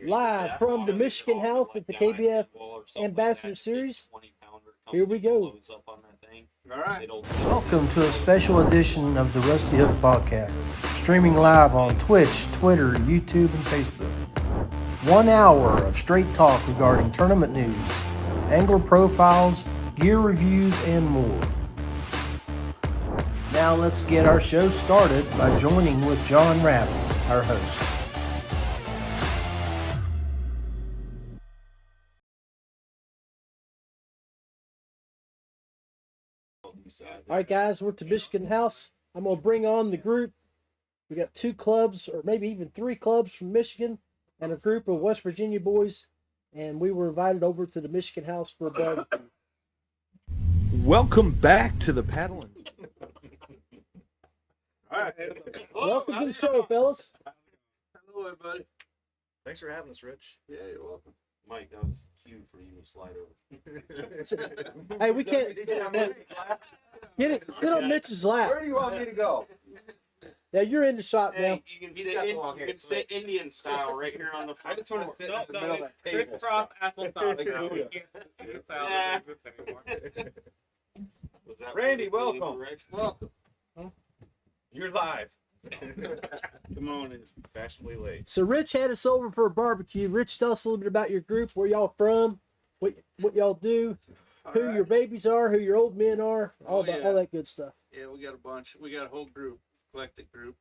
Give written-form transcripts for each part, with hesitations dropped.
Live from the Michigan House at the KBF Ambassador Series. Here we go. All right. Welcome to a special edition of the Rusty Hook Podcast, streaming live on Twitch, Twitter, YouTube, and Facebook. 1 hour of straight talk regarding tournament news, angler profiles, gear reviews, and more. Now let's get our show started by joining with John Rabbit, our host. All right, guys, we're at the Michigan House. I'm going to bring on the group. We got 2 clubs, or maybe even 3 clubs from Michigan, and a group of West Virginia boys. And we were invited over to the Michigan House for a barbecue. Welcome back to the paddling. All right. Welcome to the show, fellas. Hello, everybody. Thanks for having us, Rich. Yeah, you're welcome. Mike, that was cute for you to slide over. Hey, we can't. Get it. Sit on Mitch's lap. Where do you want me to go? Yeah, you're in the shot now. Hey, you can sit Indian style right here on the front. I just want to sit in the middle of that table. Crisscross applesauce. We can't do the salad anymore. Was that Randy, really welcome. correct? Welcome. You're live. Come on, it's fashionably late. So Rich had us over for a barbecue. Rich, tell us a little bit about your group, where y'all from, what y'all do, who your babies are, who your old men are, all that good stuff. Yeah, we got a bunch. We got a whole group, eclectic group.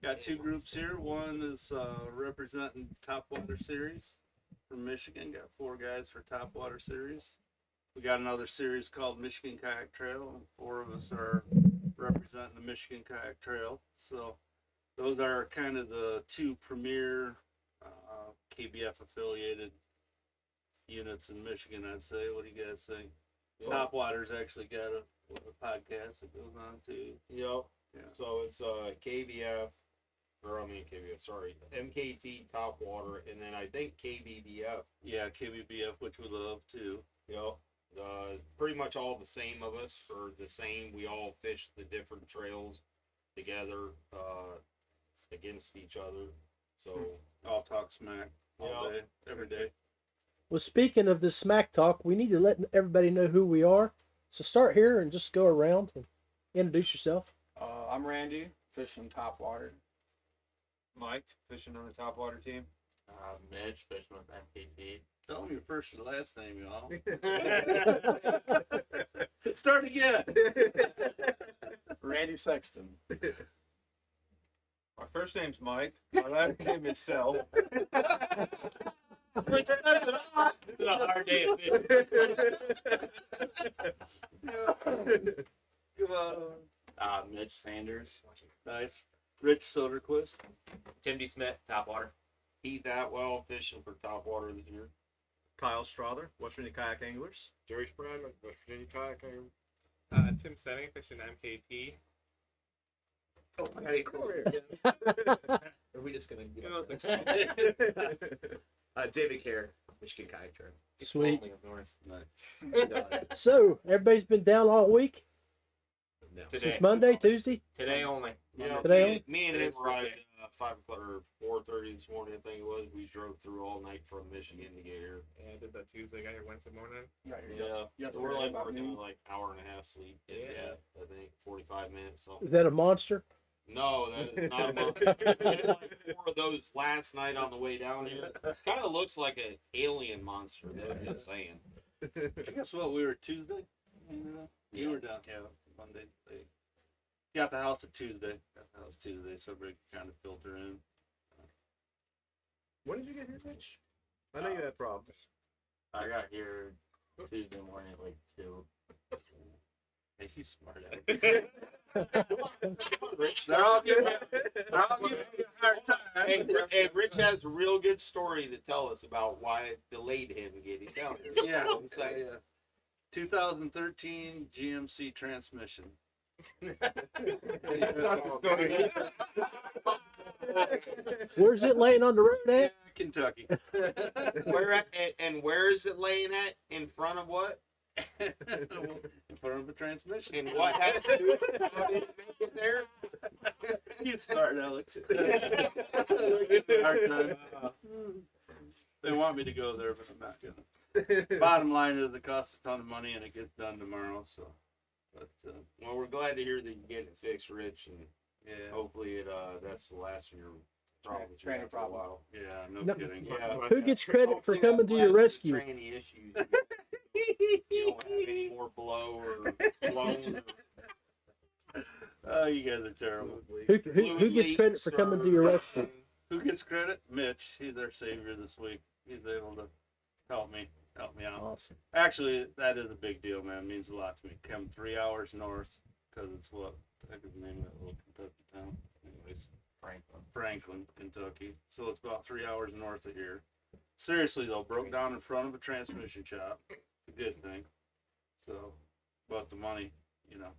Got 2 groups here. One is representing Topwater Series from Michigan. Got 4 guys for Topwater Series. We got another series called Michigan Kayak Trail, and 4 of us are representing the Michigan Kayak Trail. So those are kind of the 2 premier KBF affiliated units in Michigan, I'd say. What do you guys think? Yep. Topwater's actually got a podcast that goes on too. Yep. Yeah. So it's KBF, or I mean KBF, sorry, MKT Topwater, and then I think KBBF. Yeah, KBF, which we love too. Yep. Pretty much all the same of us are the same. We all fish the different trails together against each other. So All talk smack all day, every day. Well, speaking of the smack talk, we need to let everybody know who we are. So start here and just go around and introduce yourself. I'm Randy, fishing Topwater. Mike, fishing on the Topwater team. Mitch fishing with MKT. Tell them your first and last name, y'all. Start again. Randy Sexton. My first name's Mike. My last name is Sel. This is a hard day of fishing. Come on. Mitch Sanders. Nice. Rich Soderquist. Tim D. Smith, Topwater. Heath Atwell fishing for Topwater this year. Kyle Strother, West Virginia Kayak Anglers. Jerry Spragman, West Virginia Kayak Angler. Tim Setting, fishing MKT. Are we just going David Kerr, Michigan Kayak Trail. Sweet. Nice. So everybody's been down all week No. since Monday, Tuesday. Today only. Yeah, Today? me and him Today's arrived Thursday. at 5 o'clock or 4:30 this morning. I think it was. We drove through all night from Michigan to get here. Yeah, I did that Tuesday. Got here Wednesday morning. Yeah, so we're like working like hour and a half sleep. Yeah, I think 45 minutes. So. Is that a monster? No, that is not a monster. We had like 4 of those last night on the way down here. Kind of looks like an alien monster. Though, just saying. Guess what? We were Tuesday. You were down. Yeah, Monday. They got the house at Tuesday. So everybody kind of filter in. When did you get here, Mitch? I know you had problems. I got here Tuesday morning at like 2. Hey, you smart Rich, they're all giving me a hard time. Hey, Rich has a real good story to tell us about why it delayed him getting down here. Yeah, I'm saying. 2013 GMC transmission. Where's it laying on the road at? Kentucky. Where is it laying at? In front of what? In front of the transmission. And what had to do with how did it make it there? You start, Alex. They want me to go there, but I'm not gonna. Bottom line is it costs a ton of money and it gets done tomorrow. So, but Well, we're glad to hear that you get it fixed, Rich, and yeah, hopefully that's the last of your problems. you Training have for a problem. while. yeah, no No. kidding. Yeah. Who gets credit for Hopefully coming that's to your the last of the rescue? Training issues. You don't have any more blow or blown. Oh, you guys are terrible. Who gets credit for coming to your rescue? Who gets credit? Mitch. He's our savior this week. He's able to help me out. Awesome. Actually, that is a big deal, man. It means a lot to me. Come 3 hours north, because it's what the heck is the name of that little Kentucky town? Anyways, Franklin, Kentucky. So it's about 3 hours north of here. Seriously though, broke down in front of a transmission shop. It's a good thing. So, but the money, you know.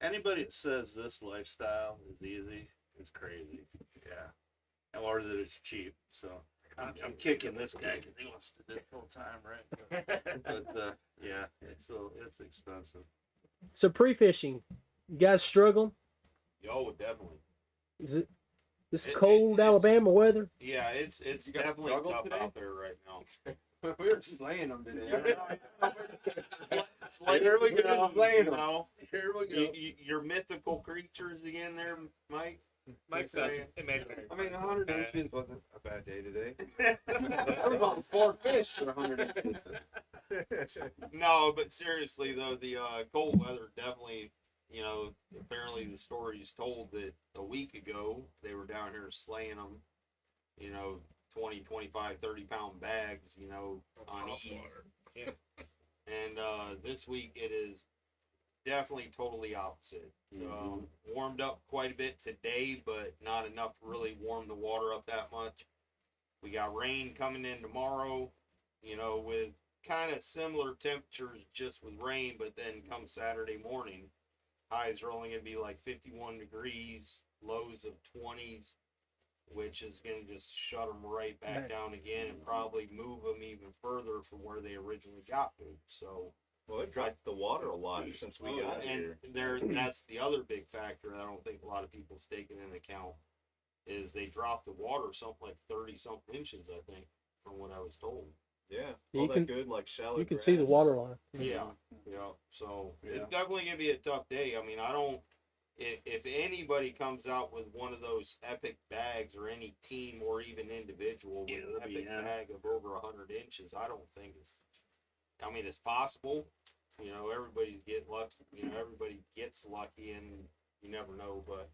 Anybody that says this lifestyle is easy is crazy. Yeah. Or that it's cheap. So I'm kicking this guy because he wants to do it full time, right? But yeah, it's expensive. So pre-fishing, you guys struggling? Oh, definitely. Is it this It- cold it's- Alabama weather? Yeah, it's You got definitely struggle tough today? out there right now. We were slaying them today. It's like, Here we you go, slaying 'em. know, Here we go. your mythical creatures again there, Mike. Mike said imaginary. I mean, 100 inches wasn't a bad day today. I was on 4 fish for 100 inches. No, but seriously though, the cold weather definitely, you know, apparently the story's told that a week ago they were down here slaying them, you know, 20, 25, 30-pound bags, you know, on ease. Yeah. And this week it is definitely totally opposite. Warmed up quite a bit today, but not enough to really warm the water up that much. We got rain coming in tomorrow, you know, with kind of similar temperatures just with rain, but then come Saturday morning, highs are only going to be like 51 degrees, lows of 20s, which is going to just shut them right back down again and probably move them even further from where they originally got to. So, Well, it dropped the water a lot since we got here. and that's the other big factor I don't think a lot of people's taking into account is they dropped the water something like 30-something inches, I think, from what I was told. Yeah, You all can- that good, like shallow You can see the grass. water line. Yeah. So Yeah. it's definitely gonna be a tough day. I mean, I don't. If anybody comes out with one of those epic bags, or any team or even individual with Yeah, an that'd be epic him. bag of over 100 inches, I don't think it's. I mean, it's possible. You know, everybody gets lucky, and you never know. But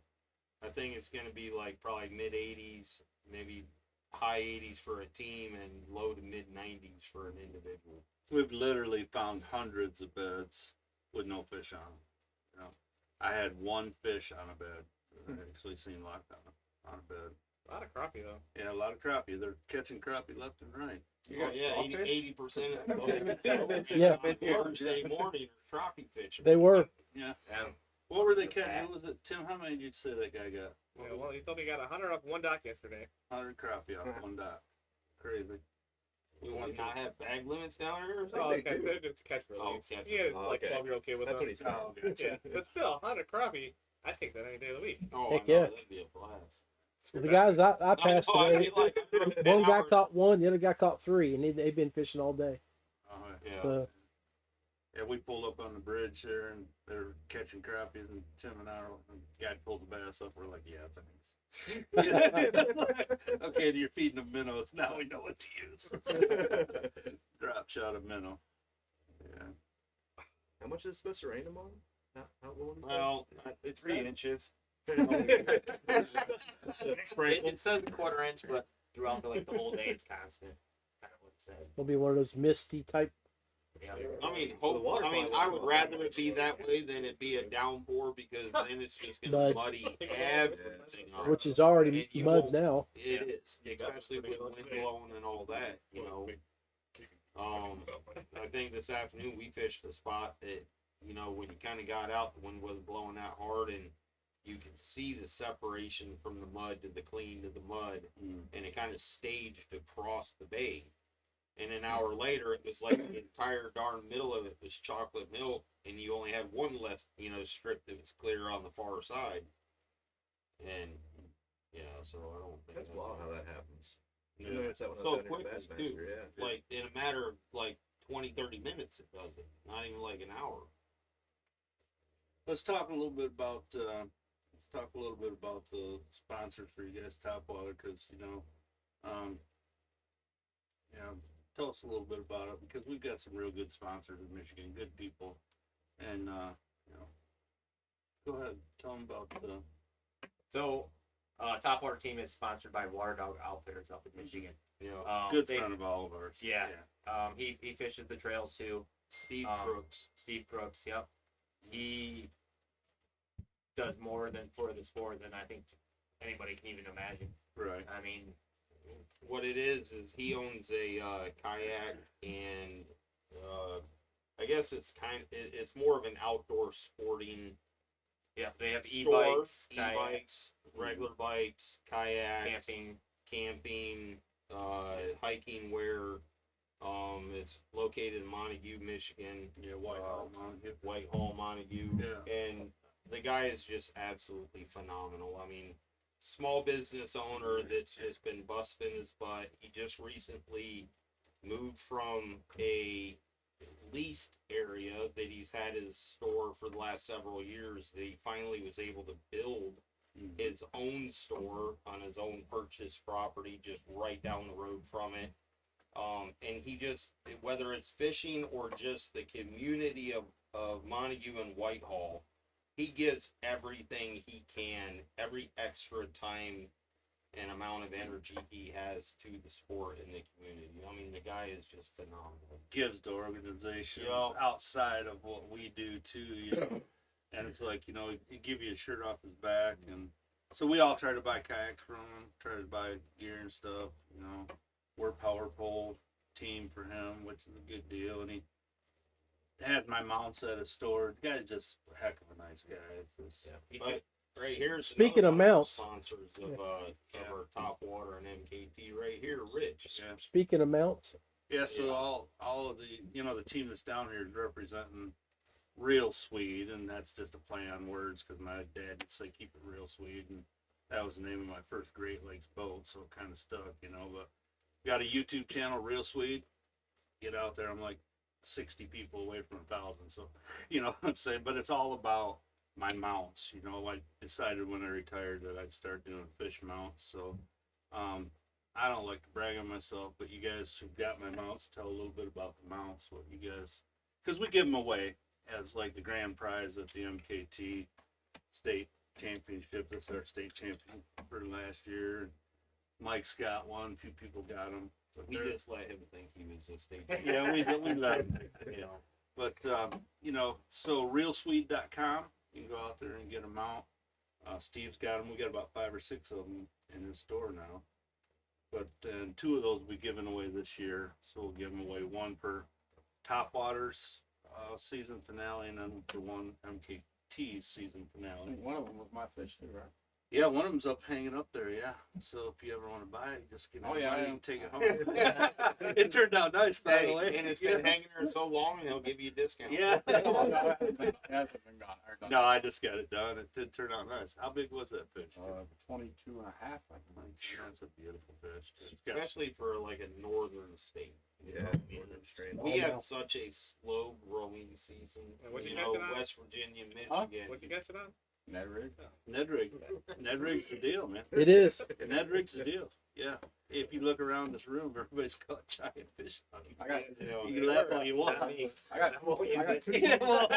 I think it's gonna be like probably mid 80s, maybe high 80s for a team, and low to mid 90s for an individual. We've literally found hundreds of beds with no fish on them. You know, I had one fish on a bed. I actually seen locked on a bed. A lot of crappie though. Yeah, a lot of crappie. They're catching crappie left and right. Oh, yeah, 80% of Yeah. Thursday morning are crappie fishing. They were. Yeah. What were they catching? What was it, Tim? How many did you say that guy got? Yeah, well, he told me he got 100 off one dock yesterday. 100 crappie off one dock. Crazy. We want to not have bag limits down here or Oh, something? okay, it's a catch release. catch Yeah, release. like Okay. 12-year-old kid with That's them. what he said. Oh, gotcha. Yeah, but still, 100 crappie. I take that any day of the week. Oh, Heck I know, yeah. that'd be a blast. The guys I passed I today, mean, like, I drove 10 one guy hours. caught one, the other guy caught three, and they've been fishing all day. Oh, Yeah. So, yeah, we pulled up on the bridge there, and they're catching crappies, and Tim and I, and the guy pulled the bass up. We're like, yeah, thanks. Okay, you're feeding them minnows. Now we know what to use. Drop shot of minnow. Yeah. How much is it supposed to rain tomorrow? How long is Well, It's 3 inches. It says a quarter inch, but throughout the whole day it's constant. Kind of what it said. it'll be one of those misty type. Yeah. I mean, So the water I quality would rather it be that way than it be a downpour, because then it's just gonna Mud. muddy everything up. Which is already And you mud won't- now. It is, especially with wind blowing and all that, you know. I think this afternoon we fished a spot that, you know, when you kind of got out, the wind wasn't blowing that hard, and you could see the separation from the mud to the clean to the mud, and it kind of staged across the bay. And an hour later, it was like the entire darn middle of it was chocolate milk, and you only had one left, you know, strip that was clear on the far side. And yeah, so I don't think That's wild how that happens. I noticed that when I So was down here quickly, at Bassmaster, too. yeah. Like in a matter of like 20-30 minutes, it does it. Not even like an hour. Let's talk a little bit about the sponsors for you guys, Topwater, because tell us a little bit about it, because we've got some real good sponsors in Michigan, good people, and go ahead, tell them about the. So, Topwater team is sponsored by Water Dog Outfitters up in Michigan. Good friend of all of ours. Yeah. He fishes the trails too. Steve Crooks. Steve Crooks. Yep. He does more than for the sport than I think anybody can even imagine. Right. I mean, What it is he owns a kayak, and I guess it's more of an outdoor sporting yeah, they have store. e-bikes, E-bikes, regular bikes, kayaks, camping. hiking wear. It's located in Montague, Michigan. Yeah, Whitehall, Montague. Whitehall, Montague. Yeah. And the guy is just absolutely phenomenal. I mean, small business owner that's just been busting his butt. He just recently moved from a leased area that he's had his store for the last several years, that he finally was able to build his own store on his own purchased property just right down the road from it. And he just, whether it's fishing or just the community of Montague and Whitehall, he gives everything he can, every extra time and amount of energy he has to the sport and the community. I mean, the guy is just phenomenal. Gives to organizations Yeah. outside of what we do too, and it's like, he give you a shirt off his back, and so we all try to buy kayaks from him, try to buy gear and stuff, we're power pole team for him, which is a good deal, and he has my mounts at his store. The guy's just a heck of a nice guy. It's just, But right here's Speaking another of one our mounts. sponsors of our Topwater and MKT right here, Rich. Yeah. Speaking of mounts, Yeah, so Yeah. all of the team that's down here is representing Real Swede, and that's just a play on words because my dad would say keep it real Swede, and that was the name of my first Great Lakes boat, so it kind of stuck, but got a YouTube channel, Real Swede. Get out there, I'm like 60 people away from 1,000, so what I'm saying, but it's all about my mounts. I decided when I retired that I'd start doing fish mounts, so I don't like to brag on myself, but you guys who've got my mounts, tell a little bit about the mounts, what you guys, because we give them away as like the grand prize at the MKT state championship. That's our state champion for last year. Mike's got one, a few people got them. We just let him think he was a state Yeah, we let him, But, so realsweet.com, you can go out there and get them out. Steve's got them. We got about 5 or 6 of them in his store now. But 2 of those will be given away this year. So we'll give them away, one for Topwater's season finale, and then for one MKT's season finale. One of them was my fish too, right? Yeah, one of them's up hanging up there, yeah. So if you ever want to buy it, just get it. Oh, yeah, money I and take it home. It turned out nice, by the way. And it's been hanging there so long, and he'll give you a discount. Yeah. It hasn't been gone. or done. No, I just got it done. It did turn out nice. How big was that fish? 22 and a half, I think. That's a beautiful fish. It's got- Especially for like a northern state. Yeah, northern strain. We have such a slow growing season. And what you You know, got tonight? West Virginia, Huh? Michigan. What you got tonight? Ned rig. Ned rig. Ned rig's the deal, man. it is. Ned rig's the deal. Yeah. If you look around this room, everybody's caught giant fish. I got, You can laugh all you want. Not me. I got, I got 2 Yeah, well,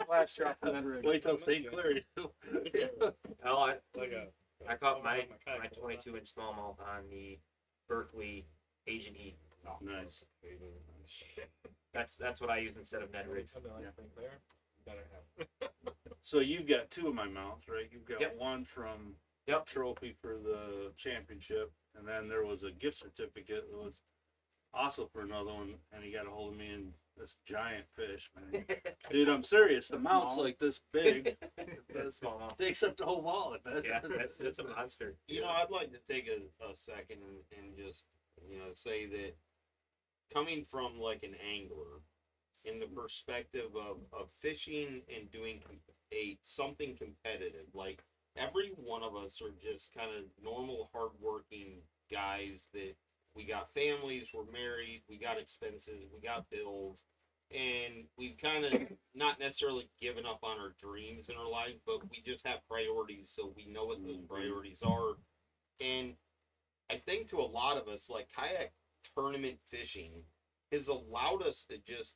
last shot for Ned rig. wait till St. Clair. No, Like a. I caught my kayak. 22-inch smallmouth on the Berkeley Asian Heat. Nice. That's what I use instead of Ned rigs. Something like that there. Better have. So you've got 2 of my mounts, right? You've got Yep. one from Yep. trophy for the championship, and then there was a gift certificate that was also for another one, and he got a hold of me and this giant fish, man. Dude, I'm serious. The mount's like this big. That's smallmouth. Takes up the whole wallet, man. Yeah, that's a monster. I'd like to take a second and just, say that coming from like an angler, in the perspective of fishing and doing something competitive, like every one of us are just kind of normal, hardworking guys that we got families, we're married, we got expenses, we got bills, and we've kind of not necessarily given up on our dreams in our life, but we just have priorities, so we know what those priorities are. And I think to a lot of us, like kayak tournament fishing has allowed us to just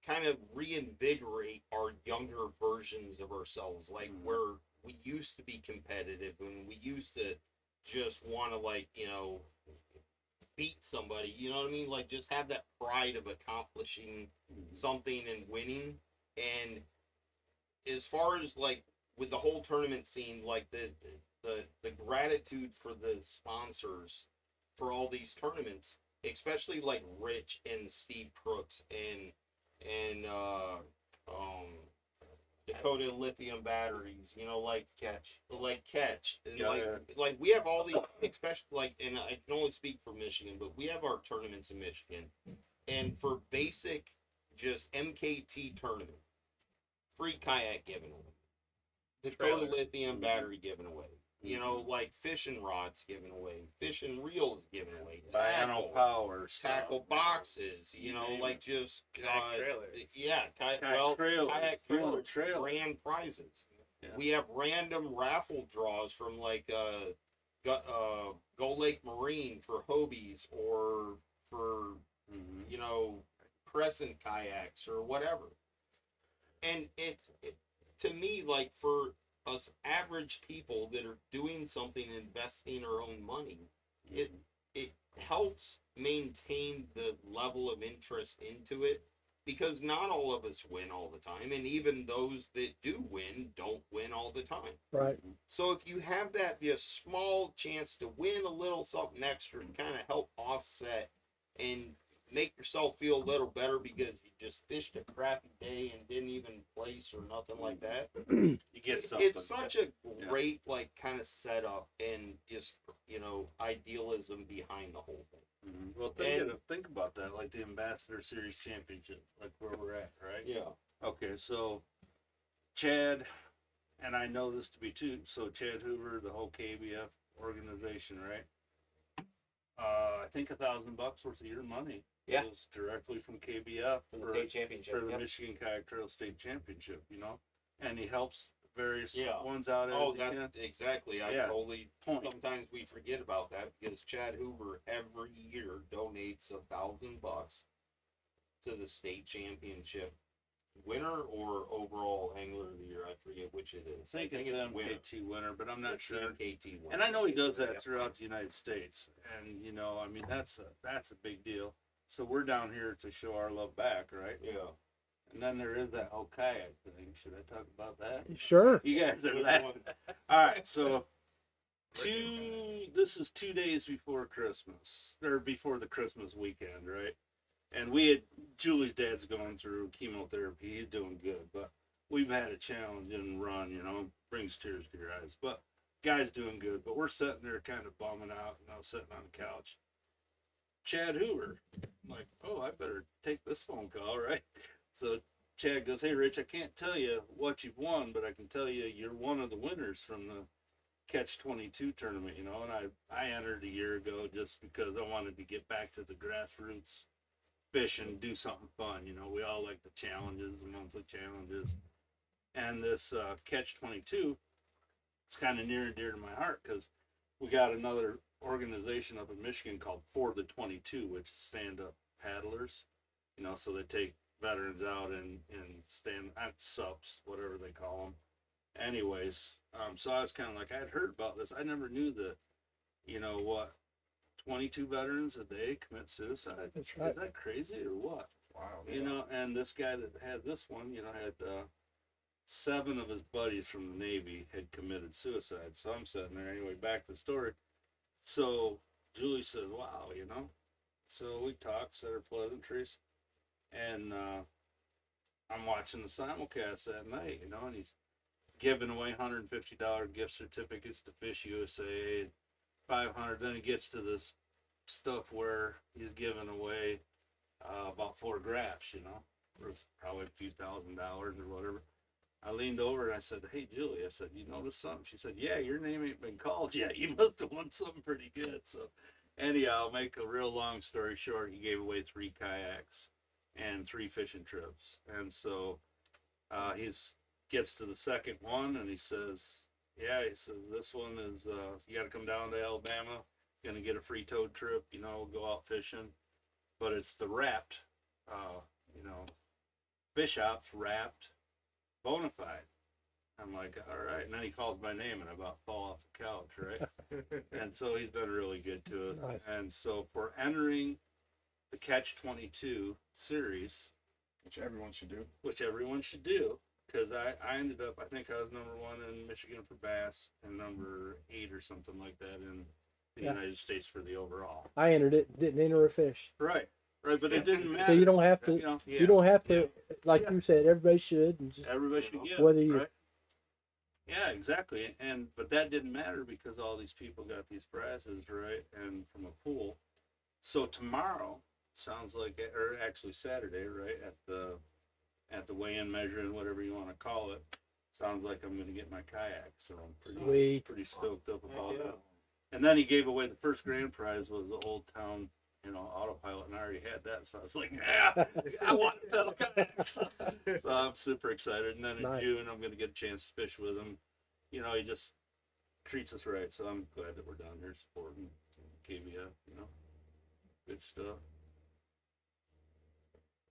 kind of reinvigorate our younger versions of ourselves, like where we used to be competitive and we used to just want to, like, you know, beat somebody, you know what I mean? Like, just have that pride of accomplishing something and winning. And as far as like with the whole tournament scene, like the gratitude for the sponsors for all these tournaments, especially like Rich and Steve Crooks and Dakota Lithium Batteries, you know, like Catch, and like we have all these, especially like, and I can only speak for Michigan, but we have our tournaments in Michigan, and for basic, just MKT tournament, free kayak given away, Dakota Lithium Battery given away. You know, like fishing rods given away, fishing reels given away, Biano power, tackle boxes, you know, like just Kayak trailers. kayak trailers, grand prizes. Yeah. We have random raffle draws from like Go Lake Marine for Hobies or for you know, Crescent kayaks or whatever. And it to me, like, for us average people that are doing something, investing our own money, it helps maintain the level of interest into it, because not all of us win all the time, and even those that do win don't win all the time. Right. So if you have that, be a small chance to win a little something extra to kind of help offset and make yourself feel a little better because you just fished a crappy day and didn't even place or nothing like that. You get something. It's such a great, like, kind of setup and just, you know, idealism behind the whole thing. Well, think about that, like the Ambassador Series Championship, like where we're at, right? Yeah. Okay, so Chad, and I know this to be true, so Chad Hoover, the whole KBF organization, right? I think $1,000 worth of your money goes directly from KBF For the state championship. for the Michigan Kayak Trail State Championship, you know, and he helps various Yeah. ones out as he can. That's exactly. I Yeah. totally. Point. Sometimes we forget about that because Chad Hoover every year donates $1,000 to the state championship winner or overall angler of the year. I forget which it is. I think it's it's winner. MKT winner, but I'm not It's sure. MKT winner. And I know he does that throughout the United States, and you know, I mean, that's a big deal. So we're down here to show our love back, right? Yeah. And then there is that whole kayak thing. Should I talk about that? Sure. You guys are laughing. All right, so this is 2 days before Christmas, or before the Christmas weekend, right? And Julie's dad's going through chemotherapy. He's doing good, but we've had a challenge and run, you know, brings tears to your eyes. But guy's doing good, but we're sitting there kind of bumming out, you know, sitting on the couch. Chad Hoover, I'm like, oh, I better take this phone call, right? So Chad goes, hey, Rich, I can't tell you what you've won, but I can tell you you're one of the winners from the Catch 22 tournament, you know, and I entered a year ago just because I wanted to get back to the grassroots fishing, do something fun, you know. We all like the challenges, the monthly challenges. And this Catch 22 is kind of near and dear to my heart because we got another organization up in Michigan called For the 22, which is stand-up paddlers, you know, so they take veterans out and stand at subs, whatever they call them. Anyways, so I was kind of like, I had heard about this. I never knew that, you know, what, 22 veterans a day commit suicide. That's right. Is that crazy or what? Wow. You know, and this guy that had this one, you know, had 7 of his buddies from the Navy had committed suicide. So I'm sitting there anyway, back to the story. So Julie said, wow, you know. So we talked, said our pleasantries, and I'm watching the simulcast that night, you know, and he's giving away $150 gift certificates to Fish USA, 500. Then he gets to this stuff where he's giving away about 4 graphs, you know, worth probably a few $1,000 or whatever. I leaned over and I said, hey, Julie, I said, you notice something? She said, yeah, your name ain't been called yet. You must have won something pretty good. So Anyhow, make a real long story short, he gave away 3 kayaks and 3 fishing trips. And so he's gets to the second one and he says, this one is, you got to come down to Alabama, going to get a free toad trip, go out fishing. But it's the wrapped, fish ops wrapped bona fide. I'm like, all right. And then he calls my name and I about fall off the couch, right? And so he's been really good to us. Nice. And so for entering the Catch 22 series, Which everyone should do. because I ended up, I think I was number 1 in Michigan for bass and number 8 or something like that in the United States for the overall. I entered it, didn't enter a fish. Right, but it didn't matter. So you don't have to. You don't have to, like you said. Everybody should. And just, Everybody should get whether it, you- right? Yeah, exactly. But that didn't matter because all these people got these prizes, right? And from a pool. So tomorrow sounds like, or actually Saturday, right, at the weigh-in measuring, whatever you want to call it, sounds like I'm going to get my kayak. So I'm pretty stoked up about it. And then he gave away the first grand prize was the Old Town, autopilot, and I already had that. So I was like, I want a pedal kayak. So I'm super excited. And then in Nice. June, I'm going to get a chance to fish with him. He just treats us right. So I'm glad that we're down here supporting KBF, good stuff.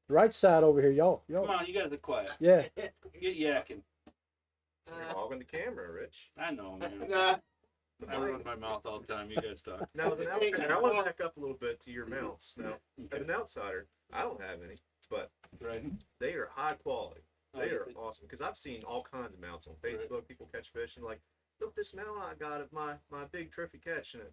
right side over here, y'all. Come on, you guys are quiet. Yeah. Get yakking. You're hogging the camera, Rich. I know, man. I run my mouth all the time. You guys talk. Now, I want to back up a little bit to your mounts. Now, as an outsider, I don't have any, but Right. they are high quality. They Oh, are awesome because I've seen all kinds of mounts on Facebook. People catch fish and like, look, this mount I got of my big trophy catch, and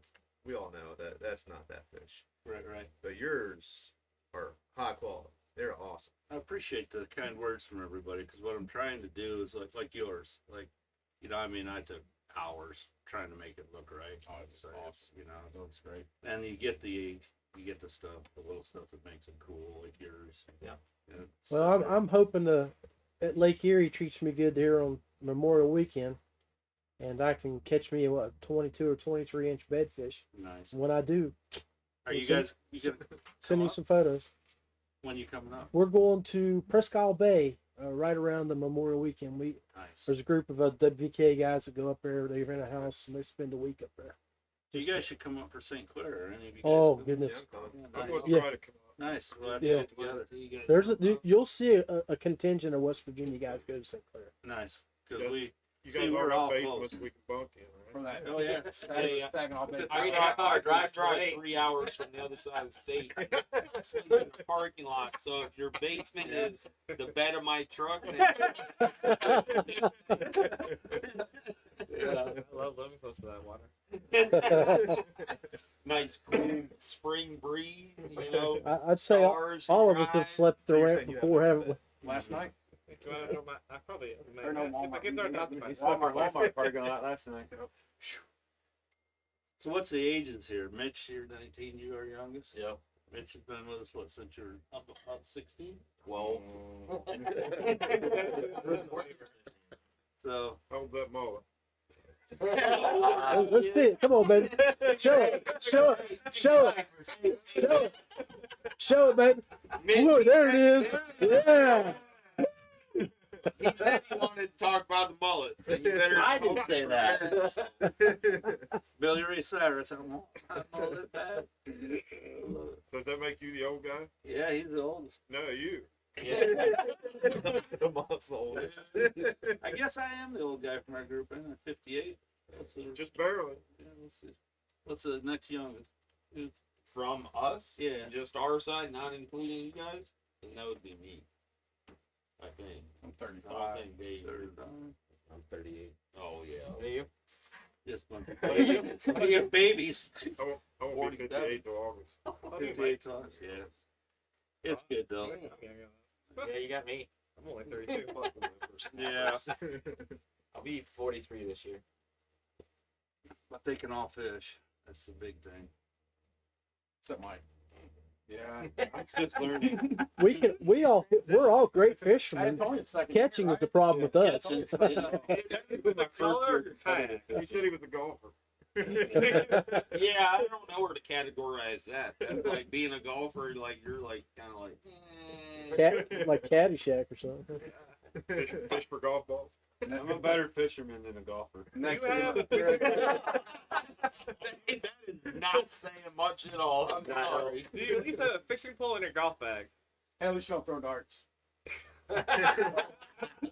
we all know that that's not that fish. Right. But yours are high quality. They're awesome. I appreciate the kind words from everybody because what I'm trying to do is like yours. I took hours trying to make it look right. Oh, it's awesome. It looks great. And you get the stuff, the little stuff that makes it cool, like yours. Yeah. Well, I'm hoping at Lake Erie treats me good here on Memorial Weekend, and I can catch me a 22 or 23 inch bedfish. Nice. When I do, Are you Send- guys? You gonna send you up? some photos. When you coming up? We're going to Presque Isle Bay right around the Memorial Weekend. Nice. There's a group of WK guys that go up there. They rent a house and they spend a week up there. You guys should come up for St. Clair. Or any of you guys? Oh go? goodness! Yeah, I'm Yeah, I'm nice. gonna try to come up. Nice. We'll have Yeah. to get together. There's you'll see a contingent of West Virginia guys go to St. Clair. Nice. Because Yeah. we. You See, guys we're all all got basements close. we can bunk in, For right? that. Oh yeah. Stacking all day. I drive 3 hours from the other side of the state. I sleep in the parking lot. So if your basement is the bed of my truck, then Yeah. I love living close to that water. nice cool spring breeze, I'd say stars in all of your us have eyes. slept So you're the saying you before, have haven't we? Last night. I probably. Or no, If I Walmart. get there, not We my slept at Walmart parking lot last night. So what's the ages here? Mitch, you're 19. You are youngest. Yep. Mitch has been with us since you're up about 16. 12. So Hold that mullet. Let's see it. Come on, baby. Show it. Show it. Show it. Show it. Show it, baby. Look, there it is. Yeah. He said he wanted to talk about the mullet, so you better. I didn't say that. Billy Ray Cyrus, I'm all that bad. Does that make you the old guy? Yeah, he's the oldest. No, you. Yeah. The mullet's the oldest. I guess I am the old guy from our group. I'm 58. Just barely. What's the next youngest? From us, Yeah. just our side, not including you guys, and that would be me. I think. I'm I don't 35. think Dave. 35. I'm 38. Oh yeah. Just one. What are you babies? I won't be 58 till August. 58 times. Yeah. It's good though. Yeah, you got me. I'm only 32. Yeah. I'll be 43 this year. But they can all fish. That's the big thing. Except Mike. Yeah, I'm just learning. We're all great I fishermen. told you second Catching year, is the problem with us. It's He said he was a golfer. Yeah, I don't know where to categorize that. That's like being a golfer. Like you're like kind of like. Like Caddyshack or something. Fish for golf balls. I'm a better fisherman than a golfer. Next You have- That is not saying much at all. I'm sorry. Do you at least have a fishing pole in your golf bag? At least you don't throw darts.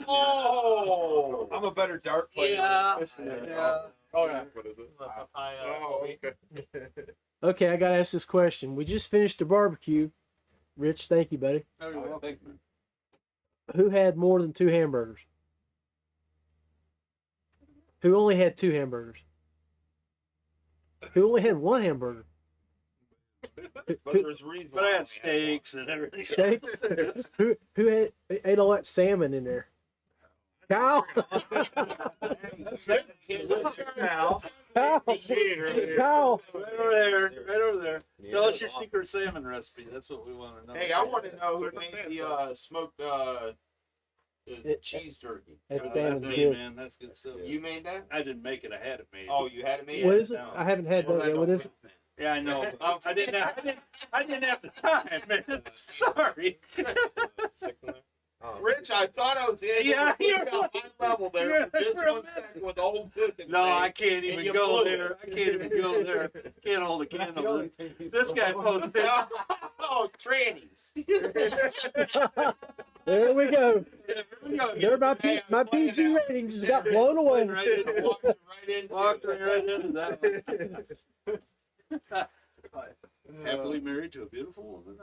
Oh. I'm a better dart player. Yeah. Than a fisherman than a Yeah. golfer. Oh yeah. What is it? Papaya. Oh, okay. Okay, I gotta ask this question. We just finished the barbecue. Rich, thank you, buddy. Oh, you're welcome. Who had more than 2 hamburgers? Who only had 2 hamburgers? Who only had 1 hamburger? But there's a reason. But I why had steaks and everything. Steaks? who ate all that salmon in there? Kyle? Kyle? Kyle? Right over there. Right over there. Tell us your secret salmon recipe. That's what we want to know. Hey, I want to know who made the smoked cheese jerky. That's That's salmon's good, good. man. That's good stuff. You made that? I didn't make it. I had it made. Oh, you had it made? What is it? no. I haven't had that yet. What is it? Yeah, I know. I didn't have the time, man. Sorry. Rich, I thought I was able Yeah, to push you're- out high level there you're- for just for a 1 minute. second with the whole cooking No, thing. I can't And even you go blew there. it. I can't even go there. Can't hold a candle. This guy posted. Oh, trannies. There we go. Here we go. There, my, Hey, my I'm playing PG now. rating just got blown away. Right into, Walked right into walked it. right into that one. Happily married to a beautiful woman.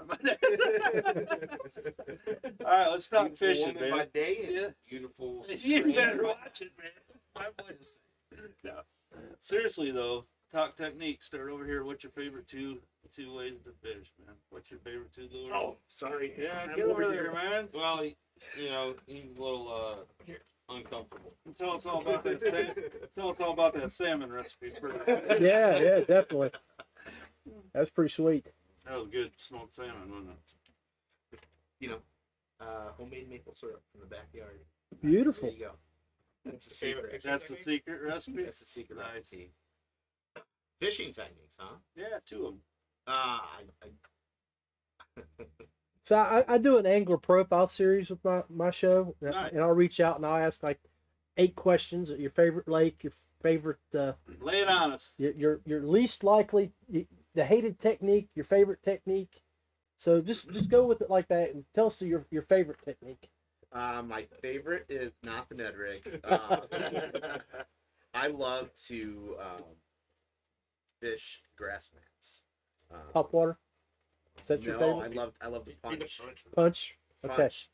All right, let's talk Beautiful fishing, woman man. by day and Yeah. beautiful. You better watch it, man. My voice. No. Seriously though, talk technique. Start over here. What's your favorite two ways to fish, man? What's your favorite 2 lures? Oh, sorry. Yeah, Get get over over here. here, man. Well, you know, he's a little uncomfortable. Tell us all about that. Tell us all about that salmon recipe. Yeah, definitely. That was pretty sweet. That was good smoked salmon, wasn't it? You know, homemade maple syrup from the backyard. Beautiful. There you go. That's the secret. That's the secret recipe. That's the secret Nice. recipe. Fishing techniques, huh? Yeah, 2 of them. So I do an angler profile series with my show, Nice. and I'll reach out and I'll ask like 8 questions at your favorite lake, your favorite, Lay it on us. your least likely, the hated technique, your favorite technique. So just go with it like that and tell us your favorite technique. My favorite is not the Ned rig. I love to fish grass mats. Top water. Is that your No, favorite? I love the punch. Punch. Okay. Punch,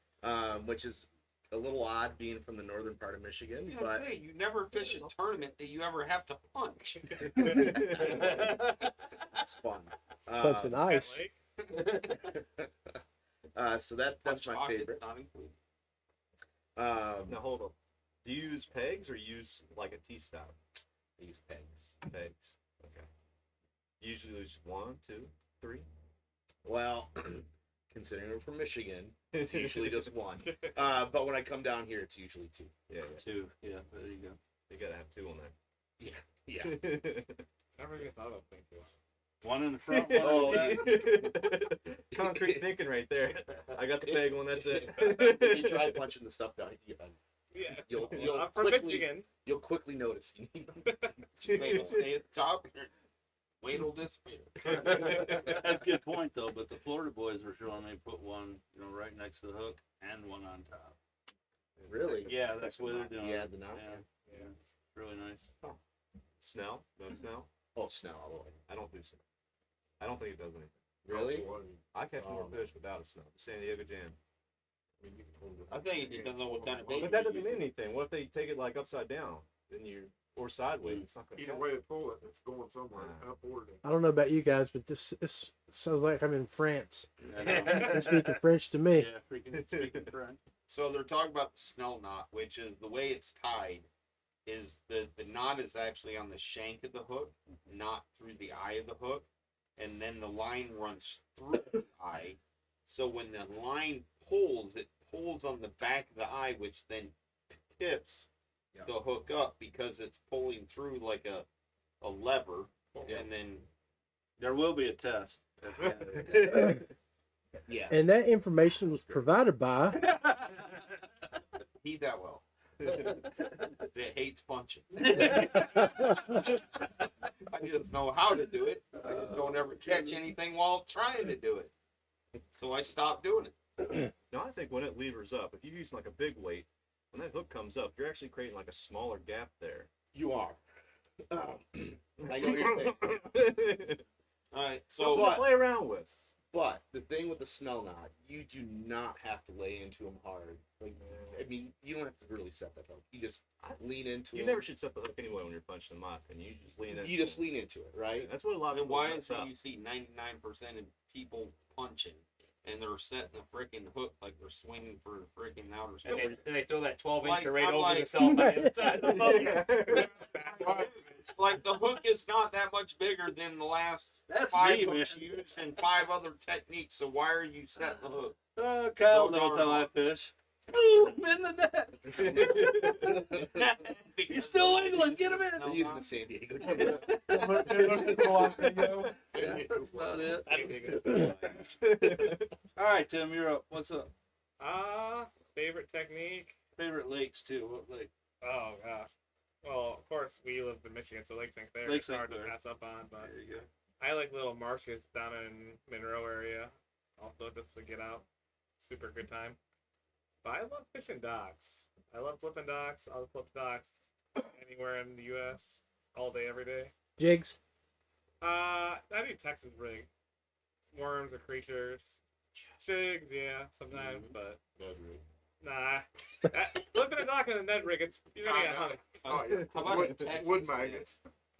which is a little odd being from the northern part of Michigan, Yeah, but hey, you never fish a tournament that you ever have to punch. it's fun. Punching ice. So that's my favorite. Not included. Now hold on. Do you use pegs or use like a T-stop? I use pegs. Pegs. Okay. Usually there's 1, 2, 3. Well, considering we're from Michigan, it's usually just 1. But when I come down here, it's usually 2. Yeah, 2. Yeah, there you go. you gotta have 2 on there. Yeah. Never even thought of things. 1 in the front. 1 Oh, in the back. concrete thinking right there. I got the peg one. That's it. You try punching the stuff down. Yeah. You'll I'm from quickly Michigan. you'll quickly notice. Maybe stay at the top here. Wait till this. That's a good point though. But the Florida boys were showing they put 1, right next to the hook and 1 on top. Really? Yeah, that's what they're doing. Yeah, the knot. Yeah, really nice. Snell? No snell? Oh, snell. I don't do snell. I don't think it does anything. Really? I catch more fish without a snell. San Diego Jam. I think it depends on what kind of bait. But that doesn't mean anything. What if they take it like upside down? Then or sideways. It's not gonna Either catch. way they pull it, it's going somewhere, upward. I don't know about you guys, but this sounds like I'm in France. I know. They're speaking French to me. Yeah, freaking speaking French. So they're talking about the snell knot, which is the way it's tied. Is the knot is actually on the shank of the hook, not through the eye of the hook, and then the line runs through the eye. So when the line pulls, it pulls on the back of the eye, which then tips the hook up because it's pulling through like a a lever, and then There will be a test. yeah, And that information was provided by. heed that well. It hates punching. I just know how to do it. I just don't ever catch anything while trying to do it. So I stopped doing it. No, I think when it levers up, if you use like a big weight, when that hook comes up, you're actually creating like a smaller gap there. You are. I know what you're saying. All right, so Something to play around with. but the thing with the snell knot, you do not have to lay into them hard. Like, I mean, you don't have to really set that hook. You just lean into You them. never should set the hook anyway when you're punching them up, and you just lean in. You just lean into it, right? That's what a lot of And people why mess until up. you see 99% of people punching and they're setting the freaking hook like they're swinging for freaking outer And space. they throw that 12-inch Like, right I'm over like- themselves on the inside of the boat. Like the hook is not that much bigger than the last That's 5 me, man. hooks used and 5 other techniques. So why are you setting the hook? Kyle So knows darn how I hard. fish. Boom, in the net. He's still wiggling. Get him in. They're using the San Diego. That's about it. All right, Tim, you're up. What's up? Favorite technique? Favorite lakes too? What lake? Oh gosh. Well, of course we live in Michigan, so Lake St. Clair Lake is St. hard to Clair. pass up on. But There you go. I like little marshes down in Monroe area, also just to get out. Super good time. But I love fishing docks. I love flipping docks. I'll flip docks anywhere in the U.S. all day, every day. Jigs. I do Texas rig, worms or creatures, jigs, yeah, sometimes, but nah. Flipping a dock on a Ned rig, you're gonna get hung. Oh, yeah. How about Wood- a Texas wood Ned? magnets.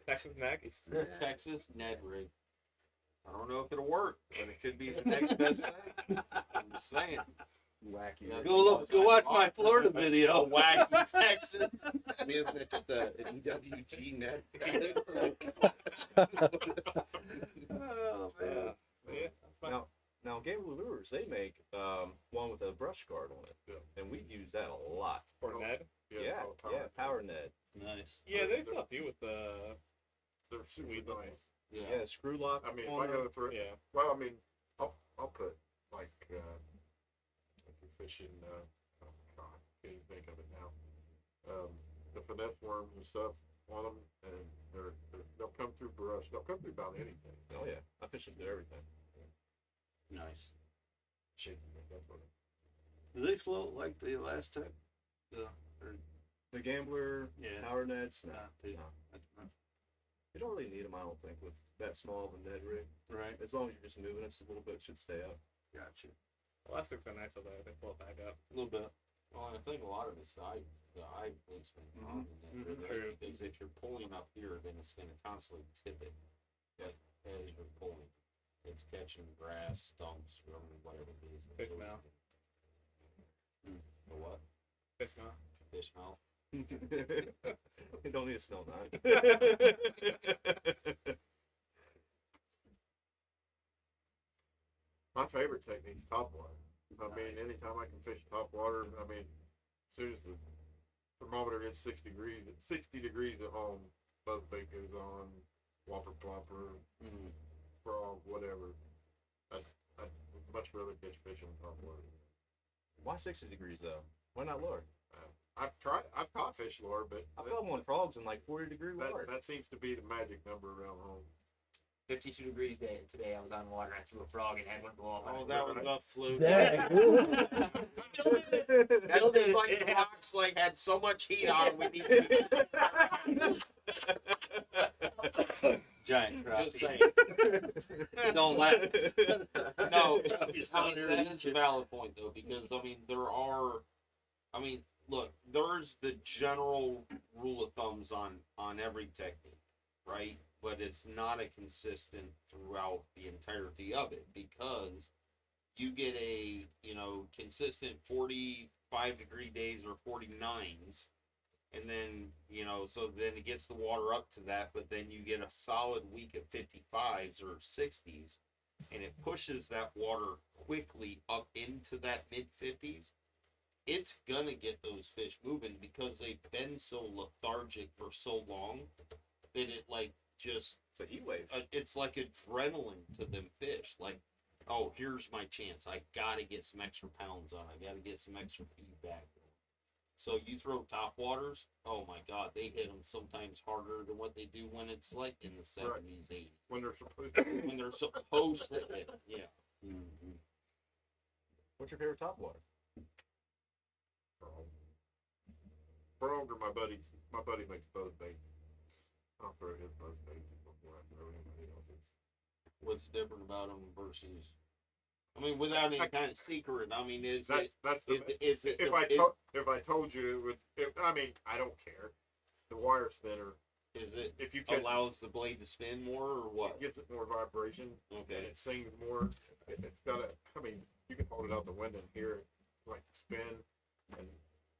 Texas neck. Texas Ned rig. I don't know if it'll work, but it could be the next best thing. I'm just saying. Wacky. Go watch my Florida A video. wacky Texas. I mean, isn't it just an EWG net? Oh, man. Yeah, that's fine. Now Gambler Lures, they make one with a brush guard on it, and we use that a lot. Or Ned. Yeah, power net. Nice. Yeah, they still do with the They're super Sweet. nice. Yeah, screw lock. I mean, if on I them. go through it, yeah. well, I mean, I'll put like you're fishing. Oh God, can't even think of it now. The finesse worms and stuff on them, and they'll come through brush. They'll come through about anything. Oh yeah, I fish them through everything. Nice. Shaking it, that's what. Do they float like the last time? Or, The Gambler, Yeah. power nets, no. they- No. You don't really need them, I don't think, with that small of a Ned rig. right. As long as you're just moving it just a little bit, it should stay up. Gotcha. Elastics are nice, although they pull it back up. A little bit. Well, I think a lot of it's the eye placement on the Ned rig, True. because if you're pulling up here, then it's going to constantly tip it. Like, as you're pulling. It's catching grass, stumps, whatever it is. Fish mouth. The what? Fish mouth. Fish mouth. You don't need a snow knife. My favorite technique's top water. I mean, anytime I can fish top water, I mean, as soon as the thermometer gets 60 degrees at home, buzzbait goes on, whopper plopper, frog, whatever. I'd much rather catch fish on top water. Why 60 degrees though? Why not lower? I've caught fish lower, but I've got one frogs in like 40-degree water. that seems to be the magic number around home. 52 degrees today. I was on water and I threw a frog and had one blow up. Oh, that was a fluke. Dang. That was like the rocks like had so much heat on them. We needed Giant crap. just saying. Don't laugh. No, He's I not mean, here that to is a valid point though, because I mean look, there's the general rule of thumbs on every technique, right? But it's not a consistent throughout the entirety of it, because you get a consistent 45-degree days or 49s, and then so then it gets the water up to that, but then you get a solid week of 55s or 60s, and it pushes that water quickly up into that mid 50s. It's gonna get those fish moving because they've been so lethargic for so long that it like just It's a heat wave. it's like adrenaline to them fish. Like, oh, here's my chance. I gotta get some extra pounds on. I gotta get some extra feedback. So you throw top waters. Oh my God, they hit them sometimes harder than what they do when it's like in the 70s, 80s. When they're supposed to. When they're supposed to hit. Yeah. What's your favorite top water? Frog or my buddy makes both baits. I'll throw his both baits before I throw anybody else's. What's different about them versus? I mean, without any kind of secret. I mean, is That's the is it if I told you it would. I mean, I don't care. The wire spinner. is it If you catch allows the blade to spin more or what? it gives it more vibration and Okay. it sings more. It's got a. I mean, you can hold it out the window and hear it like spin, and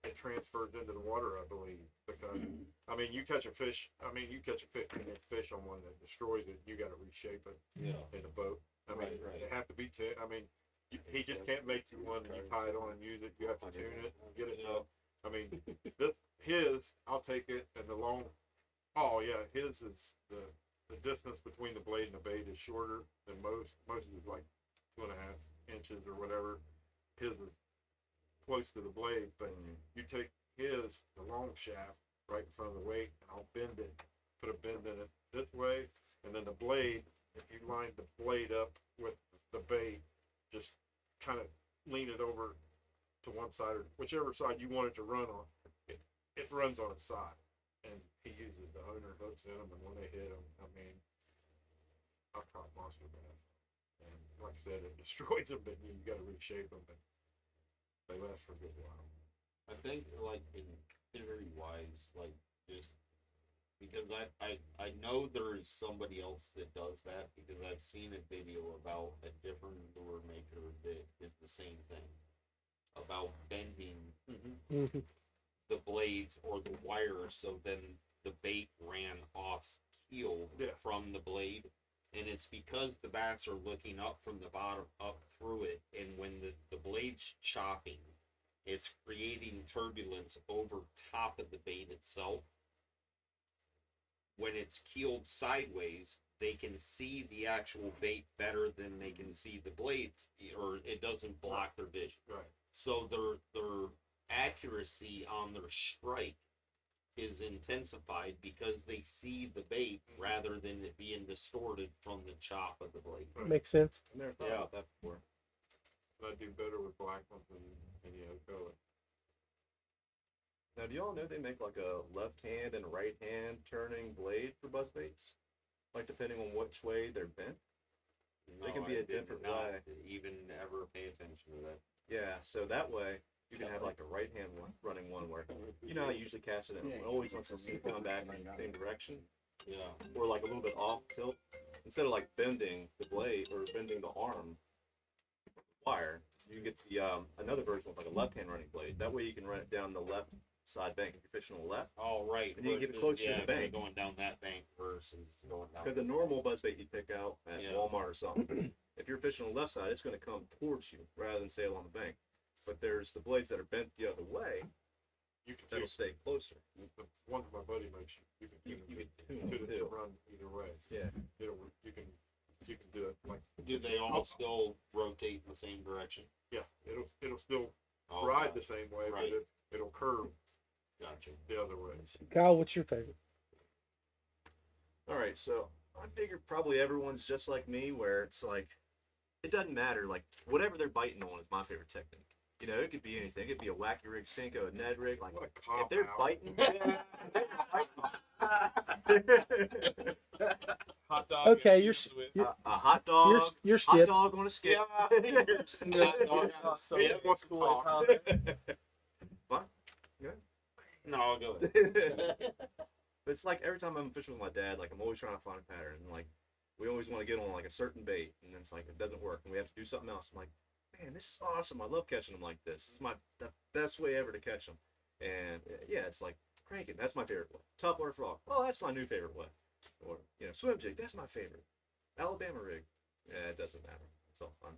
it transfers into the water, I believe. Because I mean, you catch a fish. I mean, you catch a 15-inch fish on one that destroys it. You got to reshape it Yeah. in a boat. I mean, Right. they have to be. I mean, he just can't make you one and you tie it on and use it. You have to tune it, and get it. Yeah. I mean, I'll take it, and the long. Oh yeah, his is the distance between the blade and the bait is shorter than most. Most is like 2.5 inches or whatever. His is close to the blade, but you take the long shaft right in front of the weight, and I'll bend it, put a bend in it this way, and then the blade, if you line the blade up with the bait, just kind of lean it over to one side or whichever side you want it to run on. It runs on its side, and he uses the owner hooks in them, and when they hit them, I mean, I've caught monster bass, and like I said, it destroys them, but you got to reshape them, but they last for a good while. I think like in theory wise, like just because I know there is somebody else that does that because I've seen a video about a different lure maker that did the same thing about bending the blades or the wires so then the bait ran off keel from the blade, and it's because the bats are looking up from the bottom up through it, and when the blade's chopping, it's creating turbulence over top of the bait itself. When it's keeled sideways, they can see the actual bait better than they can see the blades, or it doesn't block their vision. Right. So their accuracy on their strike is intensified because they see the bait rather than it being distorted from the chop of the blade. Makes sense. I've never thought Yeah. about that before. I do better with black ones than yellow color. Now, do y'all know they make like a left hand and right hand turning blade for buzzbaits? Like depending on which way they're bent? No, They can be I a did different not way. even ever pay attention to that. Yeah, so that way you can have like a right hand one running one where, you know how you usually cast it and it always wants to see it come back in the same direction? Yeah. Or like a little bit off tilt. Instead of like bending the blade or bending the arm wire, you get the another version with like a left hand running blade. That way you can run it down the left side bank if you're fishing on the left. Oh, right. And you can get it versus- closer to the bank. Going down that bank versus going down. Because a normal buzzbait you pick out at Yeah. Walmart or something, if you're fishing on the left side, it's going to come towards you rather than sail on the bank. But there's the blades that are bent the other way You can that'll stay closer. the ones my buddy makes you can You tune can tune it them to too. run either way. Yeah. You can do it like Do they all still rotate in the same direction? yeah. It'll still Oh, ride the same way, Right. but it'll curve Gotcha. the other way. Kyle, what's your favorite? All right, so I figured probably everyone's just like me, where it's like, it doesn't matter. Like, whatever they're biting on is my favorite technique. You know, it could be anything. It could be a wacky rig, Cinco, a Ned rig. Like, What a if cop they're out. biting, Hot dog. Okay, and you're cheese with- a hot dog, You're hot skip. dog on a skip. Hot dog on a soda, Yeah, what's Kool-Aid called? fountain. No, I'll go ahead. But it's like every time I'm fishing with my dad, like I'm always trying to find a pattern. And like we always want to get on like a certain bait, and then it's like it doesn't work, and we have to do something else. I'm like, man, this is awesome. I love catching them like this. This is the best way ever to catch them. And yeah, it's like cranking. That's my favorite way. Topwater frog. Oh, that's my new favorite way. Or swim jig. That's my favorite. Alabama rig. Yeah, it doesn't matter. It's all fun.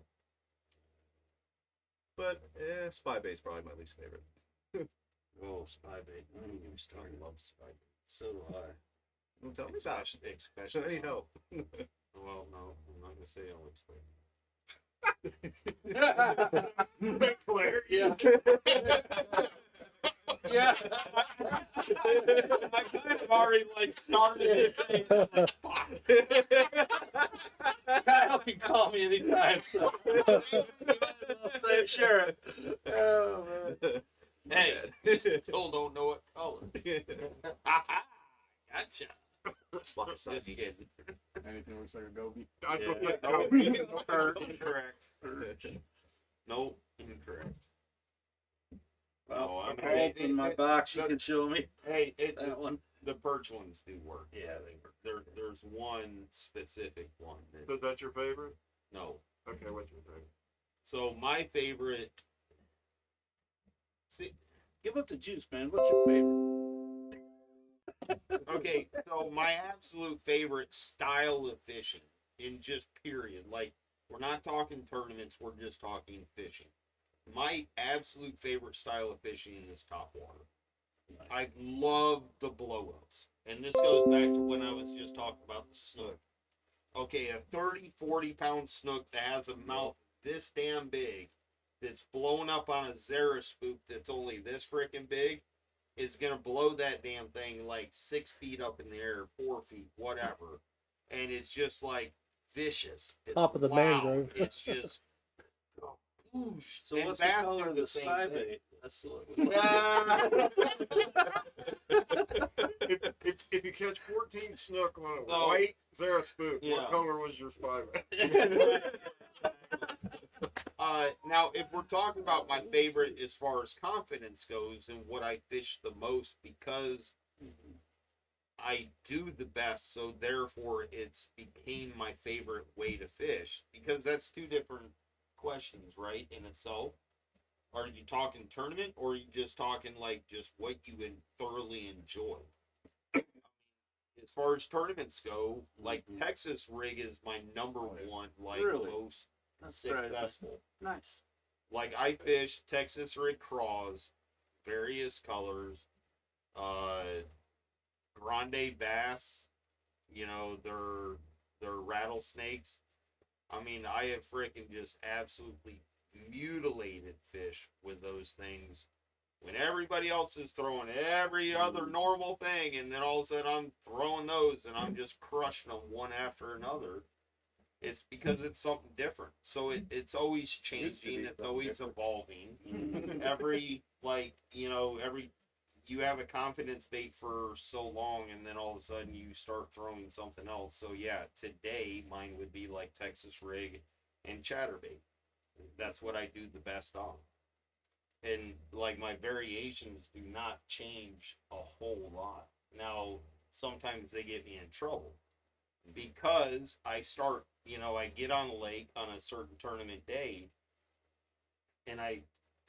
But spy bait's probably my least favorite. Oh, spy bait. I don't even start love spy bait. So do I. Well, tell me about it. Especially. I need help. Well, no, I'm not gonna say I'll explain. Clear, yeah. Yeah. I kind of already like started it. Kyle can call me anytime, so I'll say sheriff. Oh, man. Hey, you still don't know what color. Gotcha. Just kidding. Anything looks like a goby. I Yeah. look like Nope. Gobi. Incorrect. Nope. Incorrect. Well, I I'm mean, hoping my box you can show me Hey, that one. the perch ones do work. Yeah, they were. There's one specific one. That, So is that your favorite? no. Okay, what's your favorite? So my favorite. See, Give up the juice, man. What's your favorite? okay, so my absolute favorite style of fishing, in just period, like we're not talking tournaments, we're just talking fishing. My absolute favorite style of fishing is top water. I love the blowups. And this goes back to when I was just talking about the snook. Okay, a 30, 40-pound snook that has a mouth this damn big, that's blown up on a Zara spook that's only this freaking big, is going to blow that damn thing like 6 feet up in the air, 4 feet, whatever. And it's just like vicious. It's Top of the loud. mangrove. It's just... whoosh. So And what's the bass color do of the same spy thing. bait? That's the If you catch 14 snook on a So- white Zara spook, Yeah. what color was your spy bait? Now, if we're talking about my favorite as far as confidence goes and what I fish the most, because I do the best, so therefore it's became my favorite way to fish, because that's two different questions, right, in itself. Are you talking tournament, or are you just talking like just what you would thoroughly enjoy? As far as tournaments go, like Texas rig is my number one, like Really? most That's right. successful. Nice. Like I fish Texas rig craws, various colors, grande bass, you know, they're rattlesnakes. I mean, I have freaking just absolutely mutilated fish with those things when everybody else is throwing every other normal thing, and then all of a sudden I'm throwing those and I'm just crushing them one after another. It's because it's something different. So it's always changing. It's always evolving. Every, like, you know, you have a confidence bait for so long, and then all of a sudden you start throwing something else. So yeah, today mine would be like Texas rig and chatterbait. That's what I do the best on. And like my variations do not change a whole lot. Now, sometimes they get me in trouble because I start, you know, I get on a lake on a certain tournament day and I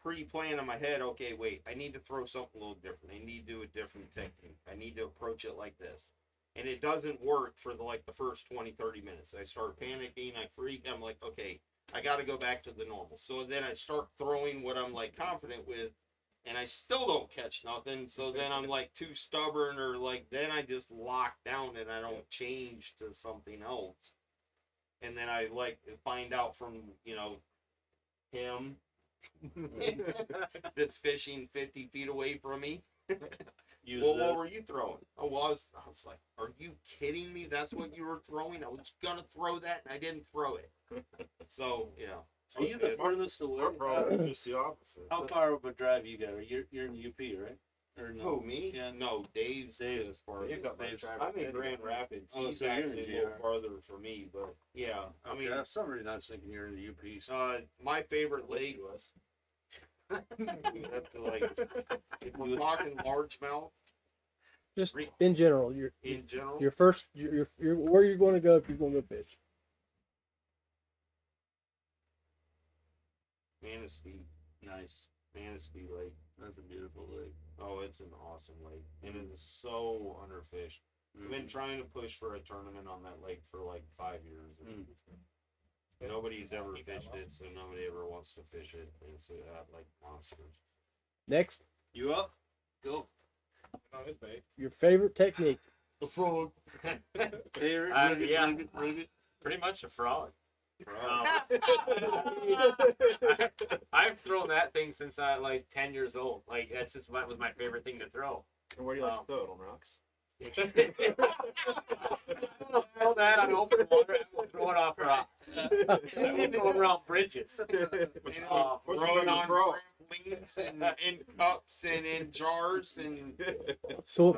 pre-plan in my head, okay, wait, I need to throw something a little different. I need to do a different technique. I need to approach it like this. And it doesn't work for the first 20, 30 minutes. I start panicking, I freak, I'm like, okay, I got to go back to the normal. So then I start throwing what I'm like confident with, and I still don't catch nothing. So then I'm like too stubborn, or like then I just lock down and I don't change to something else. And then I like find out from, you know, him that's fishing 50 feet away from me. Well, what were you throwing? Oh, well, I was like, are you kidding me? That's what you were throwing? I was going to throw that, and I didn't throw it. So, yeah. So you're the furthest away. Our problem is just the opposite. How far of a drive you got? You're in UP, right? Or no? Who, me? Yeah. No, Dave's Dave. as far You got as Dave's. I'm in Grand Rapids. Oh, He's so you're in actually a little GR. farther for me, but yeah. I mean, for some reason I was thinking you're in the UP. my favorite lake, that's like, if we're talking largemouth Just in general, in general, your first, your where you're going to go if you're going to go fish. Manistee. Nice. Manistee Lake. That's a beautiful lake. Oh, it's an awesome lake. And it is so underfished. I've been trying to push for a tournament on that lake for like 5 years. And nobody's ever fished it, so nobody ever wants to fish it. It's like monsters. Next, You up? Go. On his bait. your favorite technique. The frog. Hey, Rick, Yeah. Rick. Pretty much a frog. I've thrown that thing since I like 10 years old. Like that's just what was my favorite thing to throw. And where do you like to throw it, on rocks? Throw that on open water. I will throw it off rocks. I will throw it around bridges. What Throw it on frog? trampolines and in cups and in jars and So